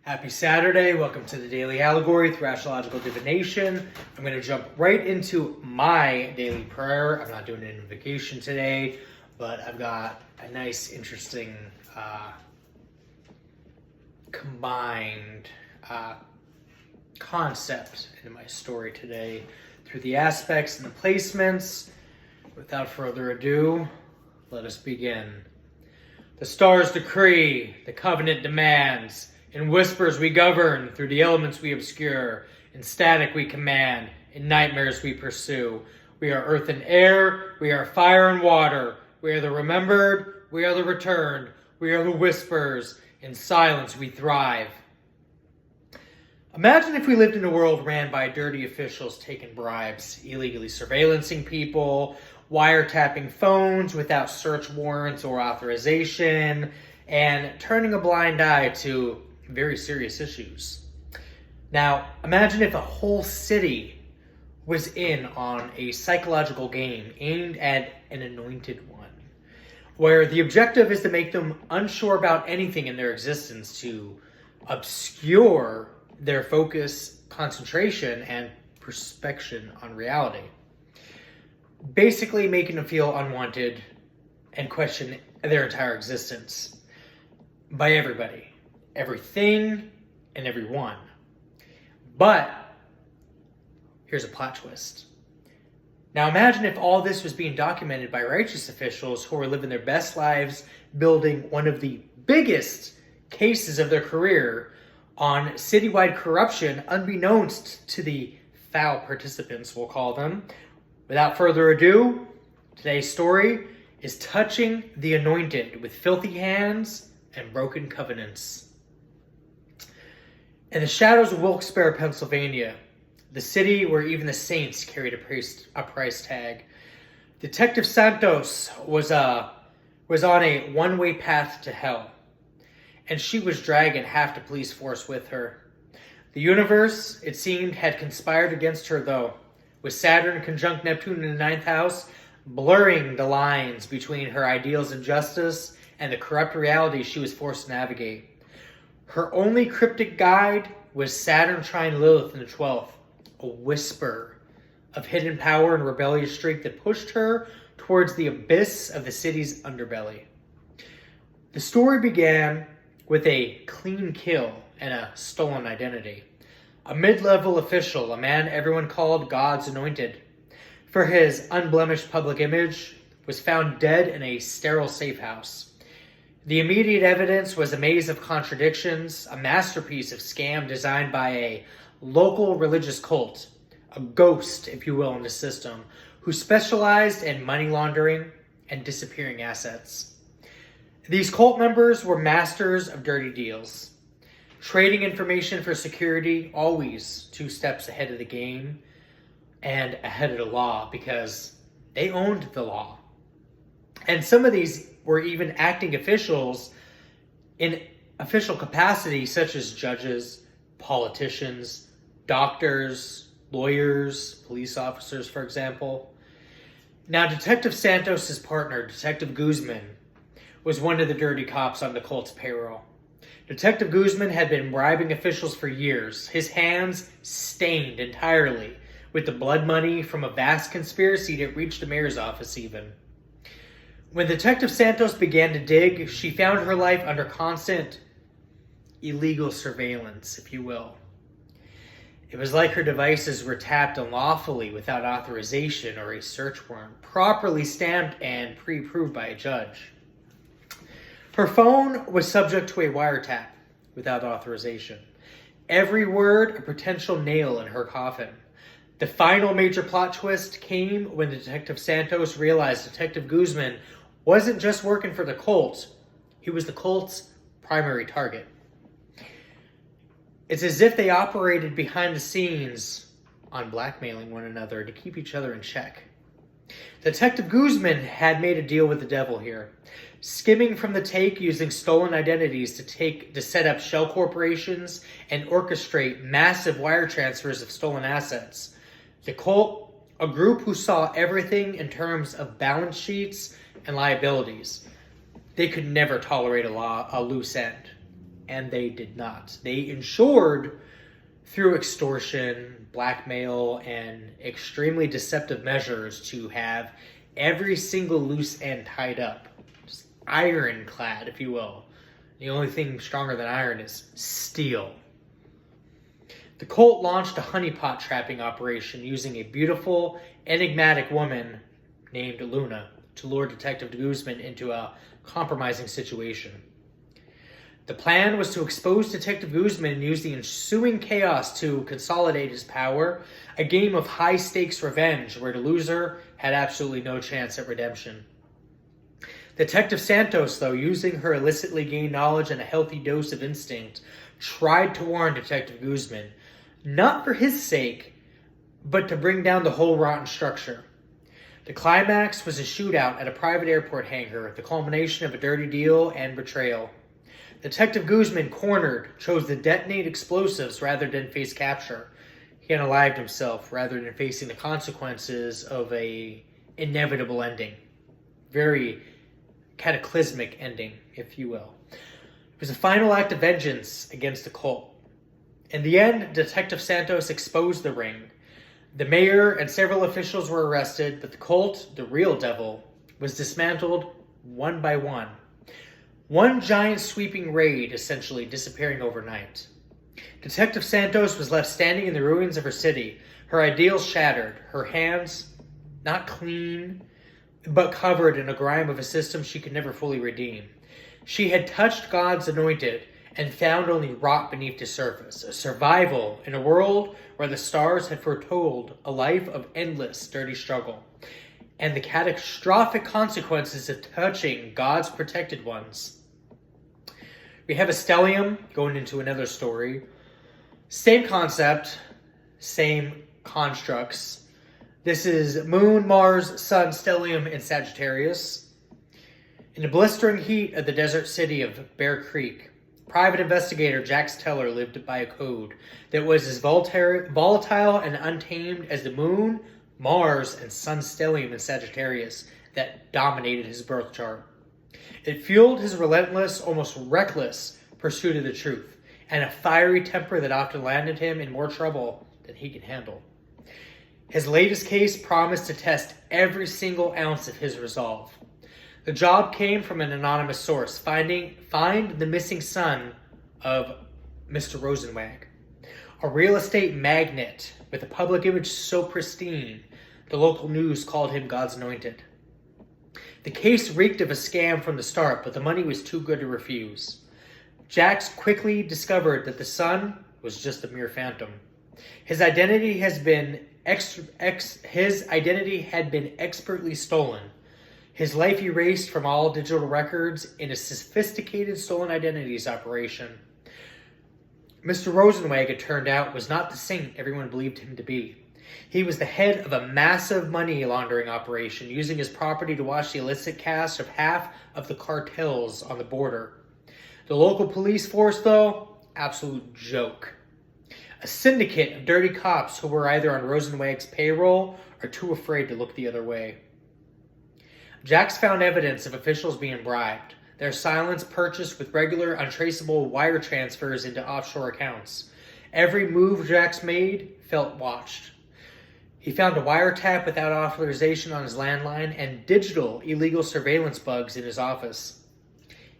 Happy Saturday. Welcome to the Daily Allegory through Astrological Divination. I'm going to jump right into my daily prayer. I'm not doing an invocation today, but I've got a nice, interesting, combined concept in my story today through the aspects and the placements. Without further ado, let us begin. The stars decree, the covenant demands. In whispers we govern, through the elements we obscure. In static we command, in nightmares we pursue. We are earth and air, we are fire and water. We are the remembered, we are the returned. We are the whispers, in silence we thrive. Imagine if we lived in a world ran by dirty officials taking bribes, illegally surveillancing people, wiretapping phones without search warrants or authorization, and turning a blind eye to very serious issues. Now, imagine if a whole city was in on a psychological game aimed at an anointed one, where the objective is to make them unsure about anything in their existence, to obscure their focus, concentration, and perspection on reality. Basically making them feel unwanted and question their entire existence by everybody. Everything and everyone. But here's a plot twist. Now imagine if all this was being documented by righteous officials who were living their best lives, building one of the biggest cases of their career on citywide corruption, unbeknownst to the foul participants, we'll call them. Without further ado, today's story is touching the anointed with filthy hands and broken covenants. In the shadows of Wilkes-Barre, Pennsylvania, the city where even the saints carried a price tag, Detective Santos was on a one-way path to hell, and she was dragging half the police force with her. The universe, it seemed, had conspired against her, though, with Saturn conjunct Neptune in the 9th house, blurring the lines between her ideals of justice and the corrupt reality she was forced to navigate. Her only cryptic guide was Saturn trine Lilith in the 12th, a whisper of hidden power and rebellious streak that pushed her towards the abyss of the city's underbelly. The story began with a clean kill and a stolen identity. A mid-level official, a man everyone called God's anointed, for his unblemished public image, was found dead in a sterile safe house. The immediate evidence was a maze of contradictions, a masterpiece of scam designed by a local religious cult, a ghost, if you will, in the system, who specialized in money laundering and disappearing assets. These cult members were masters of dirty deals, trading information for security, always 2 steps ahead of the game and ahead of the law, because they owned the law. And some of these were even acting officials in official capacity, such as judges, politicians, doctors, lawyers, police officers, for example. Now, Detective Santos' partner, Detective Guzman, was one of the dirty cops on the cult's payroll. Detective Guzman had been bribing officials for years, his hands stained entirely with the blood money from a vast conspiracy that reached the mayor's office even. When Detective Santos began to dig, she found her life under constant illegal surveillance, if you will. It was like her devices were tapped unlawfully without authorization or a search warrant, properly stamped and pre-approved by a judge. Her phone was subject to a wiretap without authorization. Every word a potential nail in her coffin. The final major plot twist came when Detective Santos realized Detective Guzman wasn't just working for the cult, he was the cult's primary target. It's as if they operated behind the scenes on blackmailing one another to keep each other in check. Detective Guzman had made a deal with the devil here, skimming from the take using stolen identities to set up shell corporations and orchestrate massive wire transfers of stolen assets. The cult, a group who saw everything in terms of balance sheets and liabilities. They could never tolerate a loose end. and they did not. They ensured through extortion, blackmail, and extremely deceptive measures to have every single loose end tied up. Just ironclad, if you will. The only thing stronger than iron is steel. The cult launched a honeypot trapping operation using a beautiful, enigmatic woman named Luna to lure Detective Guzman into a compromising situation. The plan was to expose Detective Guzman and use the ensuing chaos to consolidate his power, a game of high-stakes revenge where the loser had absolutely no chance at redemption. Detective Santos, though, using her illicitly gained knowledge and a healthy dose of instinct, tried to warn Detective Guzman, not for his sake, but to bring down the whole rotten structure. The climax was a shootout at a private airport hangar, the culmination of a dirty deal and betrayal. Detective Guzman, cornered, chose to detonate explosives rather than face capture. He unalived himself rather than facing the consequences of a inevitable ending. Very cataclysmic ending, if you will. It was a final act of vengeance against the cult. In the end, Detective Santos exposed the ring. The mayor and several officials were arrested, but the cult, the real devil, was dismantled one by one. One giant sweeping raid, essentially disappearing overnight. Detective Santos was left standing in the ruins of her city, her ideals shattered, her hands not clean, but covered in a grime of a system she could never fully redeem. She had touched God's anointed and found only rot beneath the surface, a survival in a world where the stars had foretold a life of endless, dirty struggle, and the catastrophic consequences of touching God's protected ones. We have a stellium going into another story. Same concept, same constructs. This is Moon, Mars, Sun, stellium in Sagittarius. In the blistering heat of the desert city of Bear Creek, private investigator Jax Teller lived by a code that was as volatile and untamed as the Moon, Mars, and Sun stellium in Sagittarius that dominated his birth chart. It fueled his relentless, almost reckless pursuit of the truth, and a fiery temper that often landed him in more trouble than he could handle. His latest case promised to test every single ounce of his resolve. The job came from an anonymous source, find the missing son of Mr. Rosenwag, a real estate magnate with a public image so pristine, the local news called him God's anointed. The case reeked of a scam from the start, but the money was too good to refuse. Jax quickly discovered that the son was just a mere phantom. His identity had been expertly stolen. His life erased from all digital records in a sophisticated stolen identities operation. Mr. Rosenwag, it turned out, was not the saint everyone believed him to be. He was the head of a massive money laundering operation, using his property to watch the illicit cash of half of the cartels on the border. The local police force, though, absolute joke. A syndicate of dirty cops who were either on Rosenwag's payroll or too afraid to look the other way. Jax found evidence of officials being bribed, their silence purchased with regular, untraceable wire transfers into offshore accounts. Every move Jax made felt watched. He found a wiretap without authorization on his landline and digital illegal surveillance bugs in his office.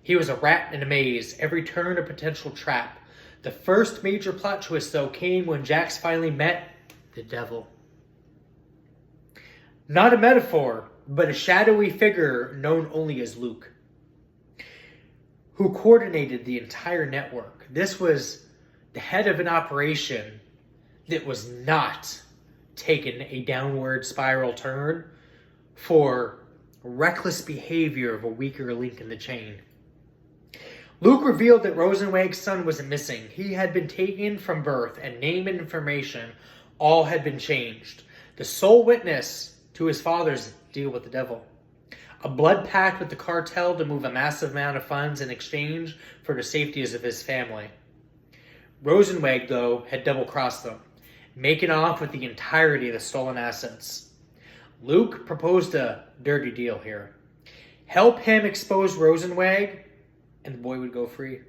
He was a rat in a maze, every turn a potential trap. The first major plot twist, though, came when Jax finally met the devil. Not a metaphor, but a shadowy figure known only as Luke, who coordinated the entire network. This was the head of an operation that was not taken a downward spiral turn for reckless behavior of a weaker link in the chain. Luke revealed that Rosenwag's son wasn't missing. He had been taken from birth, and name and information all had been changed. The sole witness to his father's deal with the devil. A blood pact with the cartel to move a massive amount of funds in exchange for the safeties of his family. Rosenwag, though, had double-crossed them, making off with the entirety of the stolen assets. Luke proposed a dirty deal here. Help him expose Rosenwag, and the boy would go free.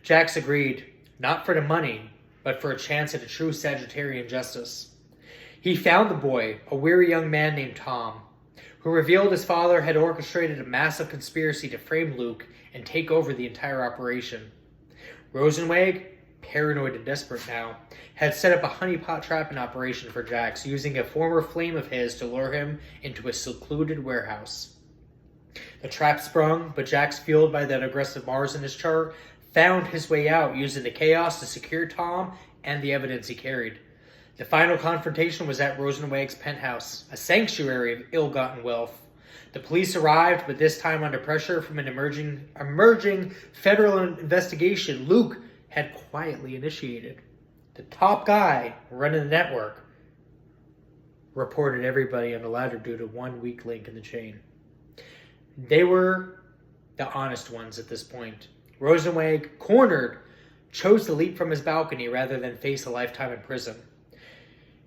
Jax agreed, not for the money, but for a chance at a true Sagittarian justice. He found the boy, a weary young man named Tom, who revealed his father had orchestrated a massive conspiracy to frame Luke and take over the entire operation. Rosenweg, paranoid and desperate now, had set up a honeypot trapping operation for Jax, using a former flame of his to lure him into a secluded warehouse. The trap sprung, but Jax, fueled by that aggressive Mars in his chart, found his way out, using the chaos to secure Tom and the evidence he carried. The final confrontation was at Rosenweg's penthouse, a sanctuary of ill-gotten wealth. The police arrived, but this time under pressure from an emerging federal investigation Luke had quietly initiated. The top guy running the network reported everybody on the ladder due to one weak link in the chain. They were the honest ones at this point. Rosenweg, cornered, chose to leap from his balcony rather than face a lifetime in prison.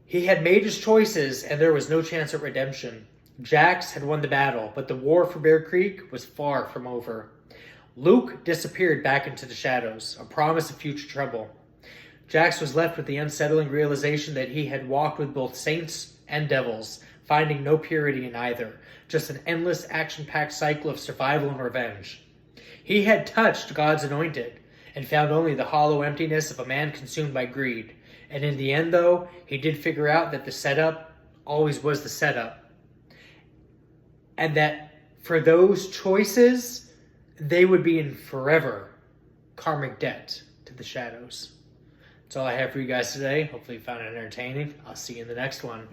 He had made his choices, and there was no chance at redemption. Jax had won the battle, but the war for Bear Creek was far from over. Luke disappeared back into the shadows, a promise of future trouble. Jax was left with the unsettling realization that he had walked with both saints and devils, finding no purity in either, just an endless action-packed cycle of survival and revenge. He had touched God's anointed, and found only the hollow emptiness of a man consumed by greed. And in the end, though, he did figure out that the setup always was the setup. And that for those choices, they would be in forever karmic debt to the shadows. That's all I have for you guys today. Hopefully you found it entertaining. I'll see you in the next one.